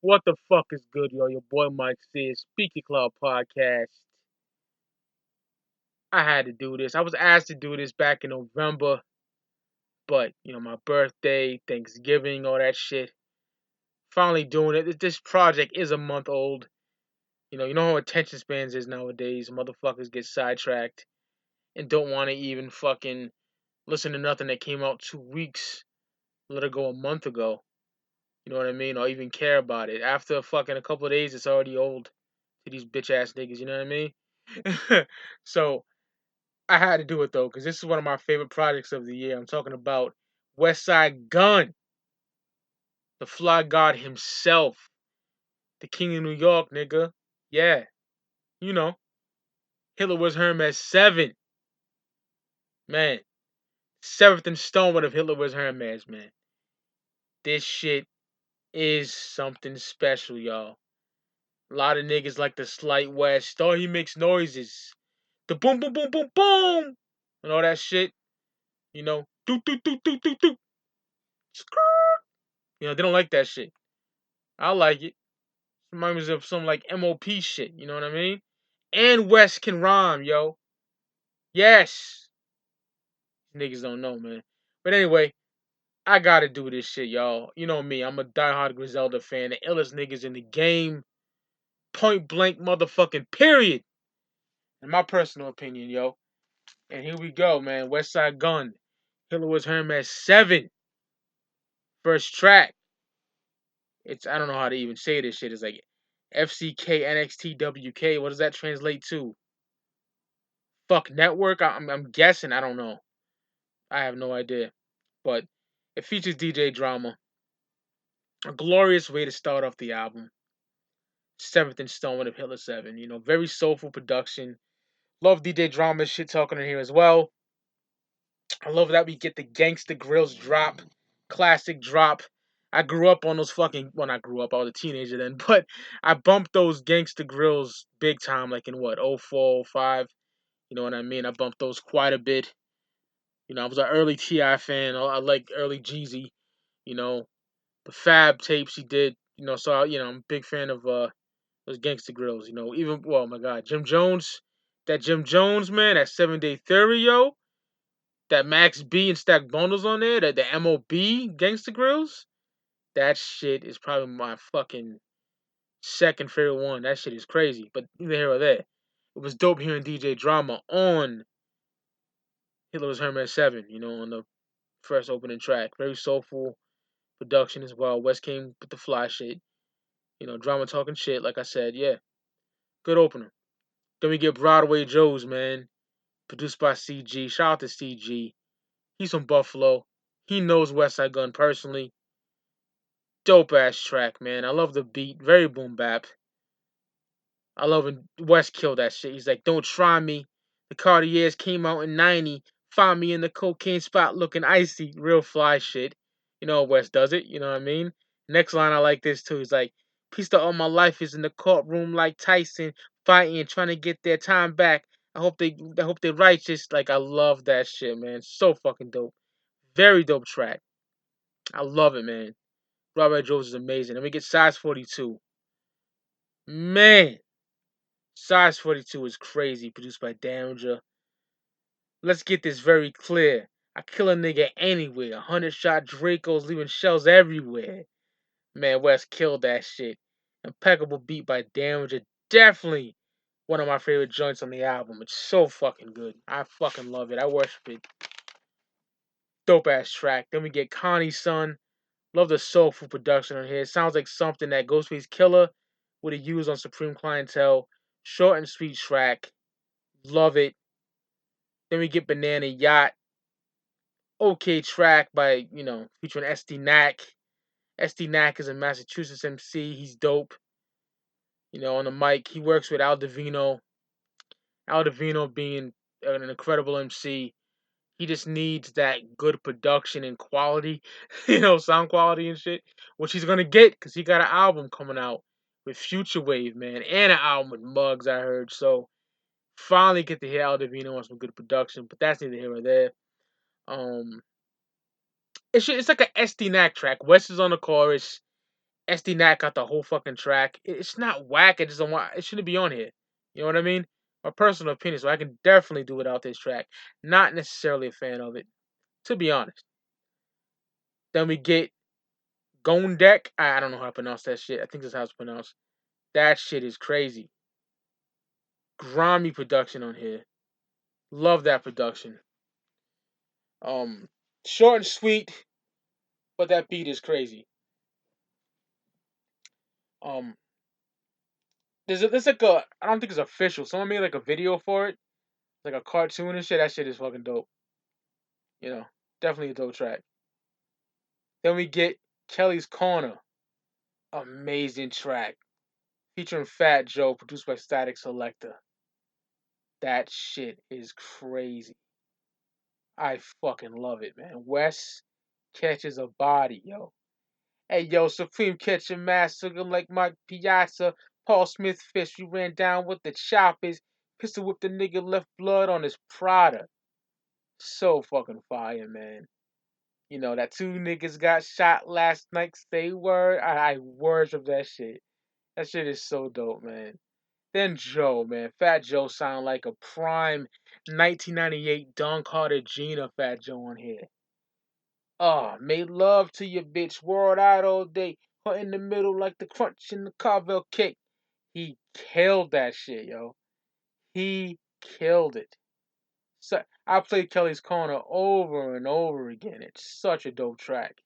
What the fuck is good, yo? Your boy Mike Sears, Speaker Clout podcast. I had to do this. I was asked to do this back in November, but my birthday, Thanksgiving, all that shit. Finally doing it. This project is a month old. You know how attention spans is nowadays. Motherfuckers get sidetracked and don't want to even fucking listen to nothing that came out 2 weeks, let it go a month ago. You know what I mean? Or even care about it. After fucking a couple of days, it's already old to these bitch ass niggas. You know what I mean? So I had to do it though, because this is one of my favorite projects of the year. I'm talking about Westside Gunn, the fly god himself, the king of New York, nigga. Yeah, you know, Hitler was Hermes 7, man. Seventh installment of Hitler was Hermes, man. This shit is something special, y'all. A lot of niggas like the slight West. Oh, he makes noises. The boom, boom, boom, boom, boom, and all that shit. Do, do, do, do, do, do. They don't like that shit. I like it. Reminds me of some like MOP shit. You know what I mean? And West can rhyme, yo. Yes. Niggas don't know, man. But anyway, I gotta do this shit, y'all. You know me. I'm a diehard Griselda fan. The illest niggas in the game. Point blank motherfucking period. In my personal opinion, yo. And here we go, man. Westside Gunn. Hitler was Hermes 7. First track. I don't know how to even say this shit. It's like FCK NXTWK. What does that translate to? Fuck network? I'm guessing. I don't know. I have no idea. But it features DJ Drama. A glorious way to start off the album. Seventh installment of Hitler 7. Very soulful production. Love DJ Drama's shit talking in here as well. I love that we get the Gangsta Grills drop. Classic drop. I grew up on those fucking. Well, not grew up. I was a teenager then. But I bumped those Gangsta Grills big time, like in what, 04, 05. You know what I mean? I bumped those quite a bit. I was an early T.I. fan. I like early Jeezy. You know, the Fab tapes he did. I'm a big fan of those Gangsta Grills. Even, well, my God, Jim Jones. That Jim Jones, man, that 7-Day Theory, yo. That Max B and Stack Bundles on there. That the MOB Gangsta Grills. That shit is probably my fucking second favorite one. That shit is crazy. But neither here or there. It was dope hearing DJ Drama on Hitler's Hermes 7, on the first opening track. Very soulful production as well. West came with the fly shit. Drama talking shit, like I said. Yeah, good opener. Then we get Broadway Joe's, man. Produced by CG. Shout out to CG. He's from Buffalo. He knows Westside Gunn personally. Dope ass track, man. I love the beat. Very boom bap. I love when West killed that shit. He's like, don't try me. The Cartiers came out in 90. Find me in the cocaine spot looking icy. Real fly shit. West does it. You know what I mean? Next line, I like this too. He's like, piece of all my life is in the courtroom like Tyson, fighting, trying to get their time back. I hope they righteous. Like, I love that shit, man. So fucking dope. Very dope track. I love it, man. Robert Jones is amazing. And we get Size 42. Man, Size 42 is crazy, produced by Damager. Let's get this very clear. I kill a nigga anywhere. 100-shot Dracos leaving shells everywhere. Man, West killed that shit. Impeccable beat by Damager. Definitely one of my favorite joints on the album. It's so fucking good. I fucking love it. I worship it. Dope ass track. Then we get Connie's Son. Love the soulful production on here. It sounds like something that Ghostface Killer would have used on Supreme Clientele. Short and sweet track. Love it. Then we get Banana Yacht. Okay track by, featuring SD Knack. SD Knack is a Massachusetts MC. He's dope. On the mic, he works with Al Divino. Al Divino being an incredible MC. He just needs that good production and quality, sound quality and shit, which he's gonna get because he got an album coming out with Future Wave, man, and an album with Muggs, I heard. So finally get to hear Al Divino on some good production, but that's neither here or there. It's like a SD Knack track. West is on the chorus, SD Nat got the whole fucking track. It's not whack. It just don't want. It shouldn't be on here. You know what I mean? My personal opinion. So I can definitely do without this track. Not necessarily a fan of it, to be honest. Then we get Gondek. I don't know how to pronounce that shit. I think that's how it's pronounced. That shit is crazy. Grimy production on here. Love that production. Um, Short and sweet, but that beat is crazy. Um, there's like a I don't think it's official. Someone made like a video for it, like a cartoon and shit. That shit is fucking dope. You know, definitely a dope track. Then we get Kelly's Corner, amazing track featuring Fat Joe, produced by Static Selector. That shit is crazy. I fucking love it, man. Wes catches a body, yo. Hey, yo, Supreme catching mass looking like Mike Piazza. Paul Smith fish, you ran down with the choppers. Pistol whipped the nigga, left blood on his Prada. So fucking fire, man. You know, that two niggas got shot last night. Say word. I worship that shit. That shit is so dope, man. Then Joe, man. Fat Joe sound like a prime 1998 Don Carter Gina Fat Joe on here. Oh, made love to your bitch, world out all day. Her in the middle like the crunch in the Carvel cake. He killed that shit, yo. He killed it. So I played Kelly's Corner over and over again. It's such a dope track.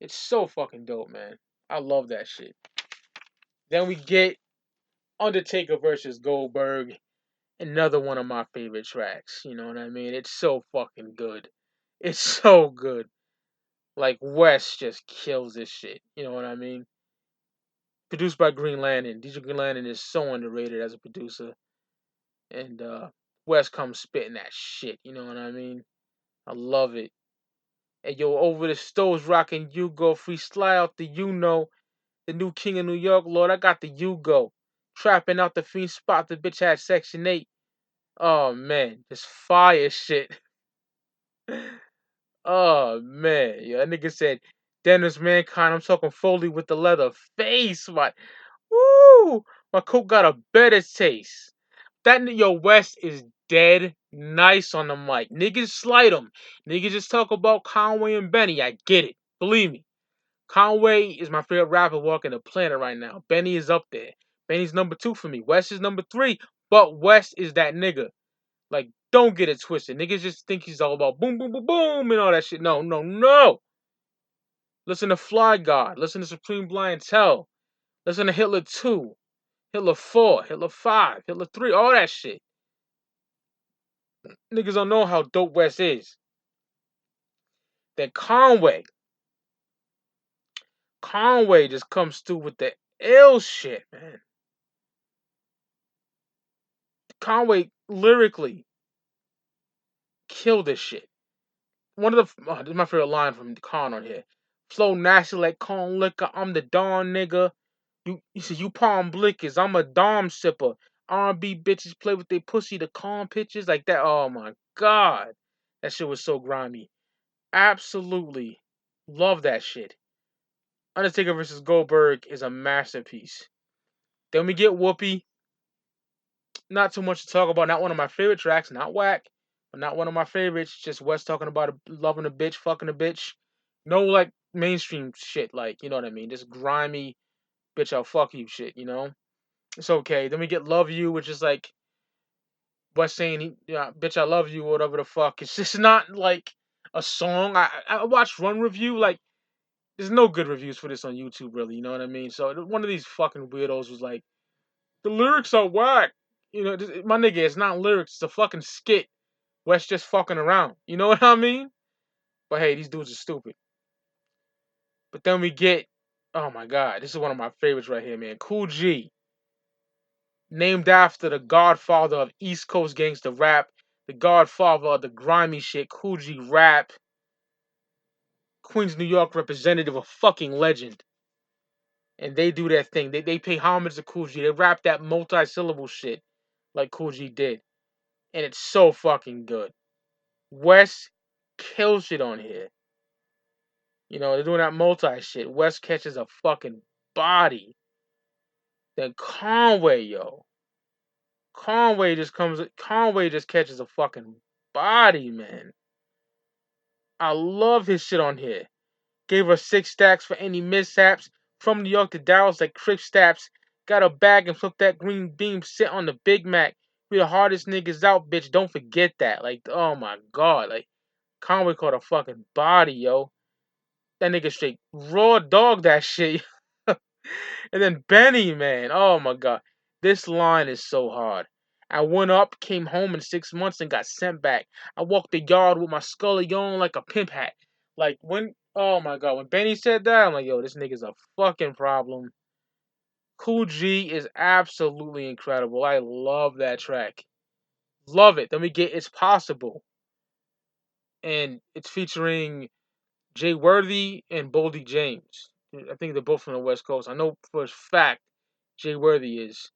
It's so fucking dope, man. I love that shit. Then we get Undertaker versus Goldberg. Another one of my favorite tracks. You know what I mean? It's so fucking good. It's so good. Like West just kills this shit. You know what I mean? Produced by Green Lantern. DJ Green Lantern is so underrated as a producer. And West comes spitting that shit. You know what I mean? I love it. And yo, over the stoves rocking Yugo, freestyle out the the new king of New York, Lord, I got the Yugo. Trapping out the fiend spot, the bitch had Section 8. Oh man, just fire shit. Oh man, yo, that nigga said Dennis Mankind. I'm talking Foley with the leather face. Woo! My coke got a better taste. Yo West is dead nice on the mic. Niggas slight him. Niggas just talk about Conway and Benny. I get it. Believe me. Conway is my favorite rapper walking the planet right now. Benny is up there. Benny's number 2 for me. West is number 3. But West is that nigga. Like, don't get it twisted. Niggas just think he's all about boom, boom, boom, boom, and all that shit. No, no, no. Listen to Fly God. Listen to Supreme Blind Tell. Listen to Hitler 2. Hitler 4. Hitler 5. Hitler 3. All that shit. Niggas don't know how dope West is. Then Conway. Conway just comes through with the ill shit, man. Conway lyrically killed this shit. One of this is my favorite line from Con on here. Flow nasty like corn liquor. I'm the Dawn nigga. You see, you palm blickers. I'm a Dom sipper. R&B bitches play with their pussy. The calm pitches like that. Oh my god, that shit was so grimy. Absolutely love that shit. Undertaker versus Goldberg is a masterpiece. Then we get Whoopi. Not too much to talk about. Not one of my favorite tracks. Not whack, but not one of my favorites. Just West talking about loving a bitch, fucking a bitch. No like mainstream shit. Like, you know what I mean? Just grimy bitch, I'll fuck you shit. You know? It's okay. Then we get Love You, which is like West saying, yeah, bitch, I love you, or whatever the fuck. It's just not like a song. I watched Run Review. Like, there's no good reviews for this on YouTube, really. You know what I mean? So one of these fucking weirdos was like, the lyrics are whack. You know, my nigga, it's not lyrics. It's a fucking skit. West just fucking around. You know what I mean? But hey, these dudes are stupid. But then we get, oh my god, this is one of my favorites right here, man. Cool G, named after the godfather of East Coast gangster rap, the godfather of the grimy shit, Cool G rap, Queens, New York representative, a fucking legend. And they do their thing. They pay homage to Cool G. They rap that multi-syllable shit like Cool G did. And it's so fucking good. West kills shit on here. They're doing that multi shit. West catches a fucking body. Then Conway, yo. Conway just catches a fucking body, man. I love his shit on here. Gave her 6 stacks for any mishaps. From New York to Dallas, like Crick Staps. Got a bag and flip that green beam. Sit on the Big Mac. We the hardest niggas out, bitch. Don't forget that. Like, oh my god. Like, Conway caught a fucking body, yo. That nigga straight raw dog that shit. And then Benny, man. Oh my god. This line is so hard. I went up, came home in 6 months, and got sent back. I walked the yard with my scully on like a pimp hat. Like, oh my god, when Benny said that, I'm like, yo, this nigga's a fucking problem. Cool G is absolutely incredible. I love that track. Love it. Then we get It's Possible. And it's featuring Jay Worthy and Boldy James. I think they're both from the West Coast. I know for a fact Jay Worthy is.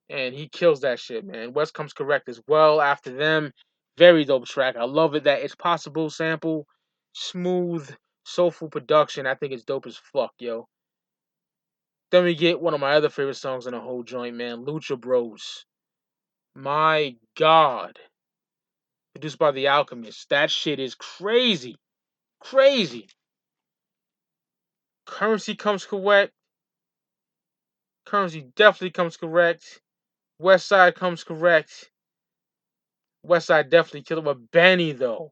And he kills that shit, man. West comes correct as well after them. Very dope track. I love it that It's Possible sample. Smooth, soulful production. I think it's dope as fuck, yo. Then we get one of my other favorite songs in the whole joint, man. Lucha Bros. My God. Produced by The Alchemist. That shit is crazy. Crazy. Currency comes correct. Currency definitely comes correct. Westside comes correct. Westside definitely killed it. But Benny, though.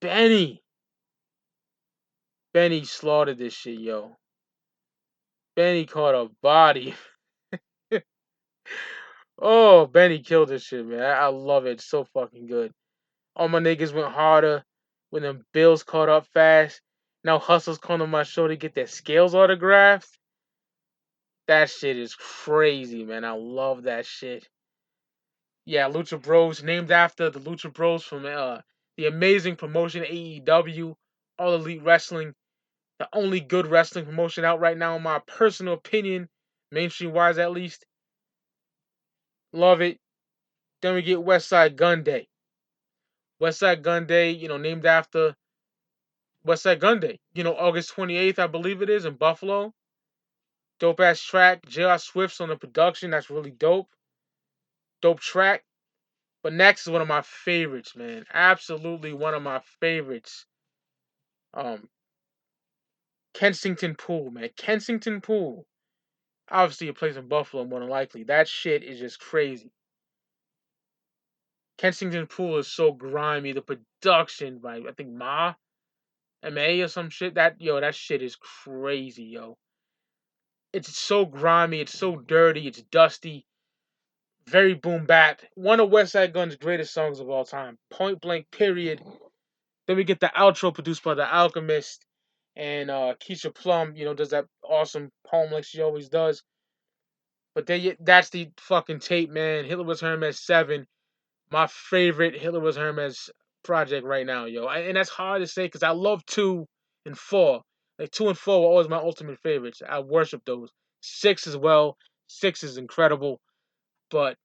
Benny. Benny slaughtered this shit, yo. Benny caught a body. Oh, Benny killed this shit, man. I love it. It's so fucking good. All my niggas went harder when them bills caught up fast. Now Hustle's calling on my show to get their scales autographed. That shit is crazy, man. I love that shit. Yeah, Lucha Bros, named after the Lucha Bros from the amazing promotion AEW, All Elite Wrestling. The only good wrestling promotion out right now, in my personal opinion, mainstream wise at least. Love it. Then we get Westside Gunn Day. Westside Gunn Day, named after Westside Gunn Day. August 28th, I believe it is, in Buffalo. Dope ass track. J.R. Swift's on the production. That's really dope. Dope track. But next is one of my favorites, man. Absolutely one of my favorites. Kensington Pool, man. Kensington Pool. Obviously, it plays in Buffalo more than likely. That shit is just crazy. Kensington Pool is so grimy. The production by, I think, M.A. or some shit. That shit is crazy, yo. It's so grimy. It's so dirty. It's dusty. Very boom bap. One of Westside Gunn's greatest songs of all time. Point blank, period. Then we get the outro produced by The Alchemist. And Keisha Plum, does that awesome poem like she always does. But that's the fucking tape, man. Hitler was Hermes 7. My favorite Hitler was Hermes project right now, yo. And that's hard to say because I love 2 and 4. Like 2 and 4 were always my ultimate favorites. I worship those. 6 as well. 6 is incredible. But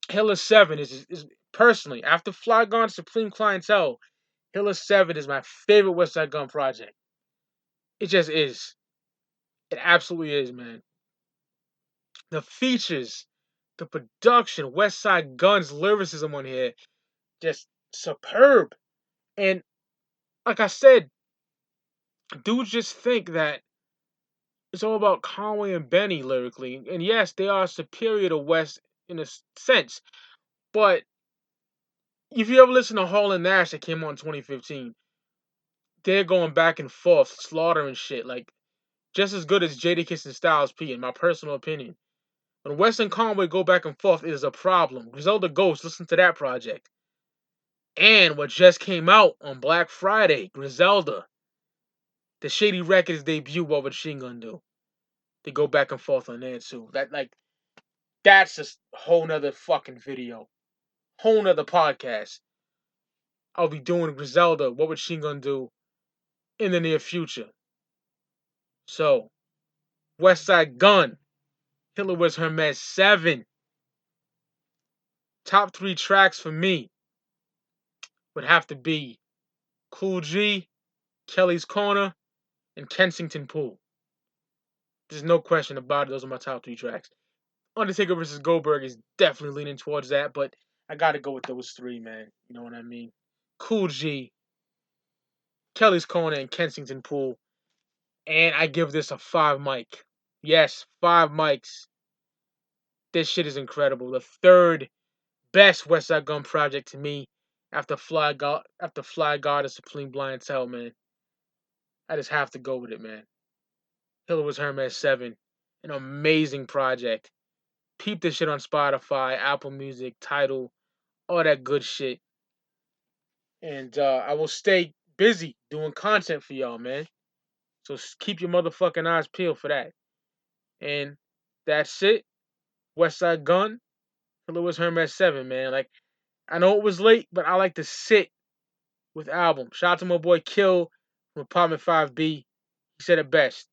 Hitler 7 is personally, after Fly Gone Supreme Clientele, Hitler 7 is my favorite Westside Gunn project. It just is. It absolutely is, man. The features, the production, Westside Gunn's lyricism on here, just superb. And like I said, dudes just think that it's all about Conway and Benny lyrically. And yes, they are superior to West in a sense. But if you ever listen to Hall and Nash that came out in 2015, they're going back and forth, slaughtering shit. Like, just as good as Jadakiss and Styles P, in my personal opinion. When West and Conway go back and forth, it is a problem. Griselda Ghost, listen to that project. And what just came out on Black Friday, Griselda. The Shady Records debut, What Would Machine Gun Do? They go back and forth on that too. That's just a whole nother fucking video. Whole nother podcast. I'll be doing Griselda, What Would Machine Gun Do? In the near future. So, Westside Gunn, Hitler was Hermes 7. Top 3 tracks for me would have to be Cool G, Kelly's Corner, and Kensington Pool. There's no question about it. Those are my top three tracks. Undertaker versus Goldberg is definitely leaning towards that, but I gotta go with those three, man. You know what I mean? Cool G, Kelly's Corner, and Kensington Pool. And I give this a 5 mic. Yes, 5 mics. This shit is incredible. The third best Westside Gunn project to me after Fly God and Supreme Blind Tell, man. I just have to go with it, man. Hiller was Hermes 7. An amazing project. Peep this shit on Spotify, Apple Music, Tidal, all that good shit. And I will stay busy doing content for y'all, man. So keep your motherfucking eyes peeled for that. And that's it. Westside Gunn, Hiller was Hermes 7, man. Like, I know it was late, but I like to sit with albums. Shout out to my boy Kill from Apartment 5B. He said it best.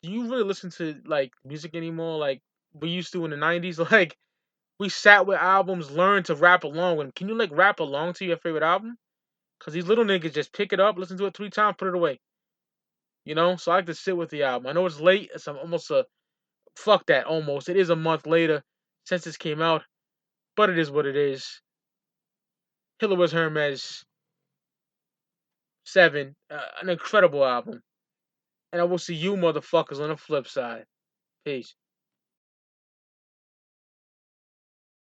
Do you really listen to like music anymore? Like we used to in the '90s. Like we sat with albums, learned to rap along with them. Can you like rap along to your favorite album? Cause these little niggas just pick it up, listen to it 3 times, put it away. You know. So I like to sit with the album. I know it's late. It's almost a fuck that. Almost. It is a month later since this came out, but it is what it is. Hiller was Hermes 7, an incredible album. And I will see you motherfuckers on the flip side. Peace.